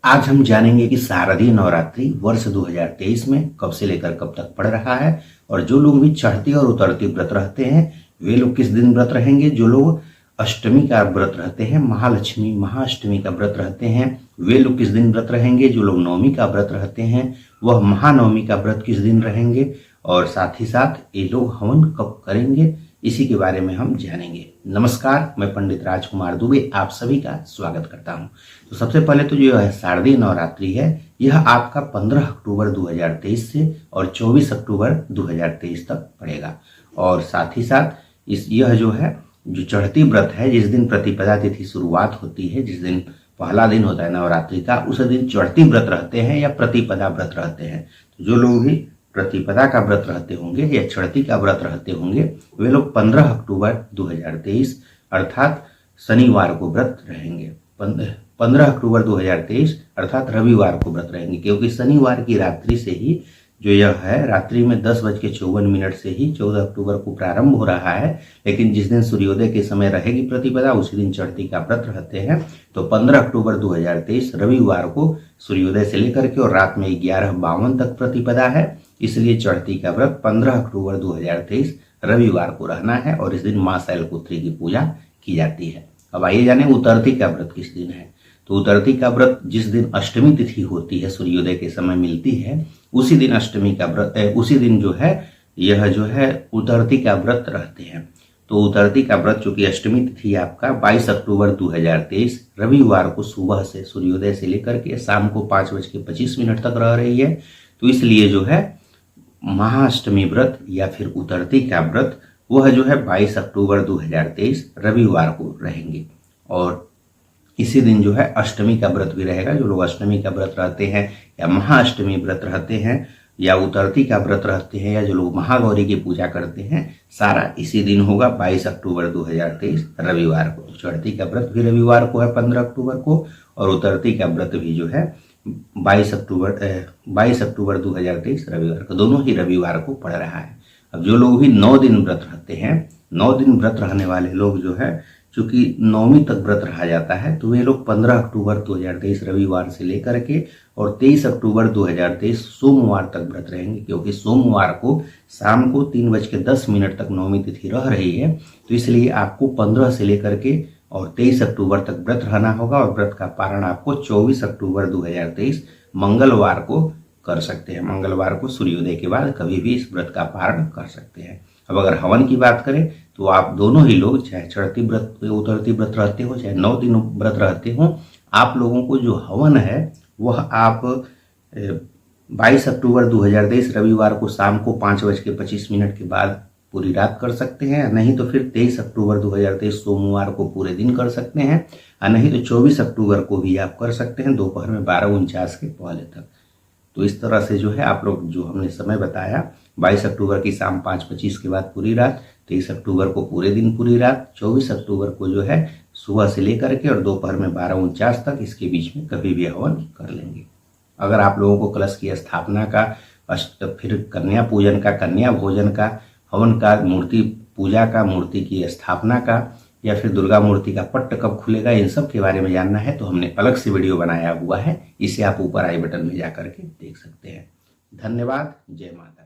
आज हम जानेंगे कि शारदीय नवरात्रि वर्ष 2023 में कब से लेकर कब तक पड़ रहा है और जो लोग भी चढ़ती और उतरती व्रत रहते हैं वे लोग किस दिन व्रत रहेंगे। जो लोग अष्टमी का व्रत रहते हैं, महालक्ष्मी महाअष्टमी का व्रत रहते हैं, वे लोग किस दिन व्रत रहेंगे। जो लोग नवमी का व्रत रहते हैं वह महानवमी का व्रत किस दिन रहेंगे और साथ ही साथ ये लोग हवन कब करेंगे, इसी के बारे में हम जानेंगे। नमस्कार, मैं पंडित राजकुमार दुबे आप सभी का स्वागत करता हूं। तो सबसे पहले तो जो है शारदीय नवरात्रि है, यह आपका 15 अक्टूबर 2023 से और 24 अक्टूबर 2023 तक पड़ेगा। और साथ ही साथ यह जो है जो चढ़ती व्रत है, जिस दिन प्रतिपदा तिथि शुरुआत होती है, जिस दिन पहला दिन होता है नवरात्रि का, उस दिन चढ़ती व्रत रहते हैं या प्रतिपदा व्रत रहते हैं। तो जो लोग भी प्रतिपदा का व्रत रहते होंगे या चढ़ती का व्रत रहते होंगे वे लोग 15 अक्टूबर 2023 अर्थात शनिवार को व्रत रहेंगे। 15 अक्टूबर 2023 अर्थात रविवार को व्रत रहेंगे, क्योंकि शनिवार की रात्रि से ही जो यह है, रात्रि में 10:54 से ही 14 अक्टूबर को प्रारंभ हो रहा है। लेकिन जिस दिन सूर्योदय के समय रहेगी प्रतिपदा उसी दिन चढ़ती का व्रत रहते हैं। तो 15 अक्टूबर 2023 रविवार को सूर्योदय से लेकर के और रात में 11:52 तक प्रतिपदा है, इसलिए चढ़ती का व्रत 15 अक्टूबर 2023 रविवार को रहना है और इस दिन मां शैलपुत्री की पूजा की जाती है। अब आइए जाने उतरती का व्रत किस दिन है। तो उतरती का व्रत जिस दिन अष्टमी तिथि होती है, सूर्योदय के समय मिलती है, उसी दिन अष्टमी का व्रत है, उसी दिन जो है यह जो है उतरती का व्रत रहते हैं। तो उतरती का व्रत चूंकि अष्टमी तिथि आपका 22 अक्टूबर 2023 रविवार को सुबह से सूर्योदय से लेकर के शाम को 5:25 तक रह रही है, तो इसलिए जो है महाअष्टमी व्रत या फिर उतरती का व्रत वह जो है 22 अक्टूबर 2023 रविवार को रहेंगे। और इसी दिन जो है अष्टमी का व्रत भी रहेगा। जो लोग अष्टमी का व्रत रहते हैं या महाअष्टमी व्रत रहते हैं या उतरती का व्रत रहते हैं या जो लोग महागौरी की पूजा करते हैं, सारा इसी दिन होगा 22 अक्टूबर 2023 रविवार को। तो चढ़ती का व्रत भी रविवार को है 15 अक्टूबर को और उतरती का व्रत भी जो है 22 अक्टूबर 2023 रविवार को, दोनों ही रविवार को पड़ रहा है। अब जो लोग भी 9 दिन व्रत रहते हैं, 9 दिन व्रत रहने वाले लोग जो है, चूंकि नौवीं तक व्रत रहा जाता है, तो वे लोग 15 अक्टूबर 2023 रविवार से लेकर के और 23 अक्टूबर 2023 सोमवार तक व्रत रहेंगे, क्योंकि सोमवार को शाम को 3:10 तक नौवीं तिथि रह रही है। तो इसलिए आपको 15 से लेकर के और 23 अक्टूबर तक व्रत रहना होगा और व्रत का पारण आपको 24 अक्टूबर 2023 मंगलवार को कर सकते हैं। मंगलवार को सूर्योदय के बाद कभी भी इस व्रत का पारण कर सकते हैं। अब अगर हवन की बात करें तो आप दोनों ही लोग, चाहे चढ़ती व्रत उतरती व्रत रहते हो चाहे 9 दिन व्रत रहते हो, आप लोगों को जो हवन है वह आप 22 अक्टूबर 2023 रविवार को शाम को 5:25 के बाद पूरी रात कर सकते हैं, नहीं तो फिर 23 अक्टूबर 2023 सोमवार को पूरे दिन कर सकते हैं, और नहीं तो 24 अक्टूबर को भी आप कर सकते हैं दोपहर में 12:49 के पहले तक। तो इस तरह से जो है आप लोग जो हमने समय बताया, 22 अक्टूबर की शाम 5:25 के बाद पूरी रात, 23 अक्टूबर को पूरे दिन पूरी रात, 24 अक्टूबर को जो है सुबह से लेकर के और दोपहर में 12:49 तक, इसके बीच में कभी भी हवन कर लेंगे। अगर आप लोगों को कलश की स्थापना का, फिर कन्या पूजन का, कन्या भोजन का, हवन का, मूर्ति पूजा का, मूर्ति की स्थापना का, या फिर दुर्गा मूर्ति का पट्ट कब खुलेगा, इन सब के बारे में जानना है तो हमने अलग से वीडियो बनाया हुआ है, इसे आप ऊपर आई बटन में जाकर के देख सकते हैं। धन्यवाद। जय माता।